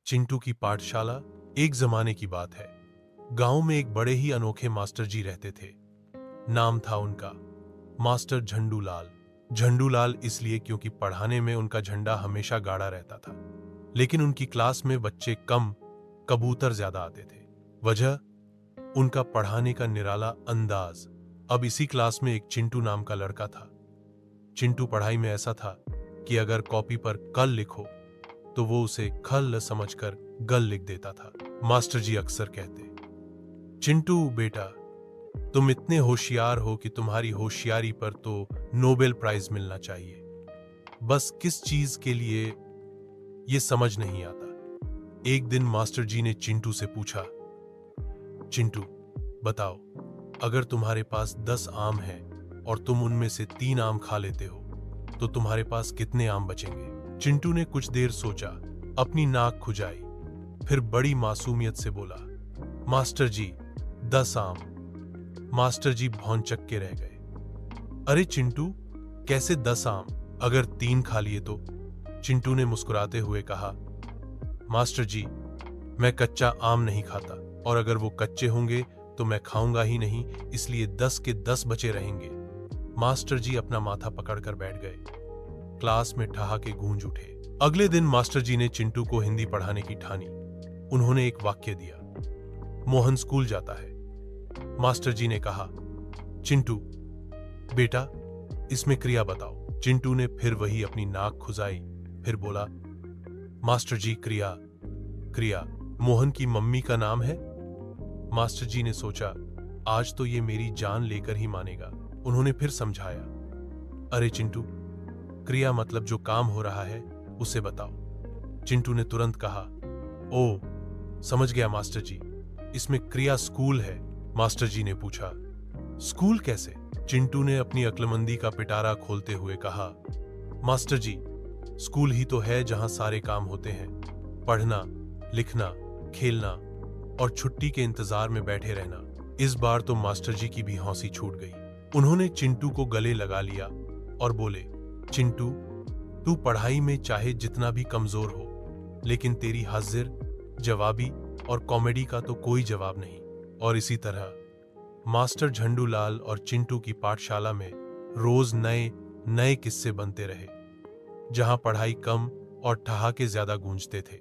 चिंटू की पाठशाला। एक जमाने की बात है। गांव में एक बड़े ही अनोखे मास्टर जी रहते थे। नाम था उनका मास्टर झंडूलाल। झंडूलाल इसलिए क्योंकि पढ़ाने में उनका झंडा हमेशा गाड़ा रहता था। लेकिन उनकी क्लास में बच्चे कम, कबूतर ज्यादा आते थे। वजह उनका पढ़ाने का निराला अंदाज। अब इसी क्लास में एक चिंटू नाम का लड़का था। चिंटू पढ़ाई में ऐसा था कि अगर कॉपी पर कल लिखो तो वो उसे खल समझकर गल लिख देता था। मास्टर जी अक्सर कहते, चिंटू बेटा, तुम इतने होशियार हो कि तुम्हारी होशियारी पर तो नोबेल प्राइज मिलना चाहिए। बस किस चीज के लिए ये समझ नहीं आता। एक दिन मास्टर जी ने चिंटू से पूछा, चिंटू बताओ, अगर तुम्हारे पास 10 आम हैं और तुम उनमें से 3 आम खा लेते हो तो तुम्हारे पास कितने आम बचेंगे? चिंटू ने कुछ देर सोचा, अपनी नाक खुजाई, फिर बड़ी मासूमियत से बोला, मास्टर जी 10 आम। मास्टर जी भौंचक्के के रह गए। अरे चिंटू, कैसे 10 आम? अगर 3 खा लिए तो? चिंटू ने मुस्कुराते हुए कहा, मास्टर जी, मैं कच्चा आम नहीं खाता, और अगर वो कच्चे होंगे तो मैं खाऊंगा ही नहीं, इसलिए 10 के 10 बचे रहेंगे। मास्टर जी अपना माथा पकड़कर बैठ गए। क्लास में ठहाके गूंज उठे। अगले दिन मास्टर जी ने चिंटू को हिंदी पढ़ाने की ठानी। उन्होंने एक वाक्य दिया, मोहन स्कूल जाता है। मास्टर जी ने कहा, चिंटू बेटा, इसमें क्रिया बताओ। चिंटू ने फिर वही अपनी नाक खुजाई, फिर बोला, मास्टर जी क्रिया क्रिया मोहन की मम्मी का नाम है। मास्टर जी ने सोचा, आज तो ये मेरी जान लेकर ही मानेगा। उन्होंने फिर समझाया, अरे चिंटू, क्रिया मतलब जो काम हो रहा है उसे बताओ। चिंटू ने तुरंत कहा, ओ समझ गया मास्टर जी, इसमें क्रिया स्कूल है। मास्टर जी ने पूछा, स्कूल कैसे? चिंटू ने अपनी अक्लमंदी का पिटारा खोलते हुए कहा, मास्टर जी, स्कूल ही तो है जहां सारे काम होते हैं। पढ़ना, लिखना, खेलना और छुट्टी के इंतजार में बैठे रहना। इस बार तो मास्टर जी की भी हौंसी छूट गई। उन्होंने चिंटू को गले लगा लिया और बोले, चिंटू, तू पढ़ाई में चाहे जितना भी कमजोर हो, लेकिन तेरी हाजिर, जवाबी और कॉमेडी का तो कोई जवाब नहीं। और इसी तरह मास्टर झंडूलाल और चिंटू की पाठशाला में रोज नए नए किस्से बनते रहे, जहां पढ़ाई कम और ठहाके ज्यादा गूंजते थे।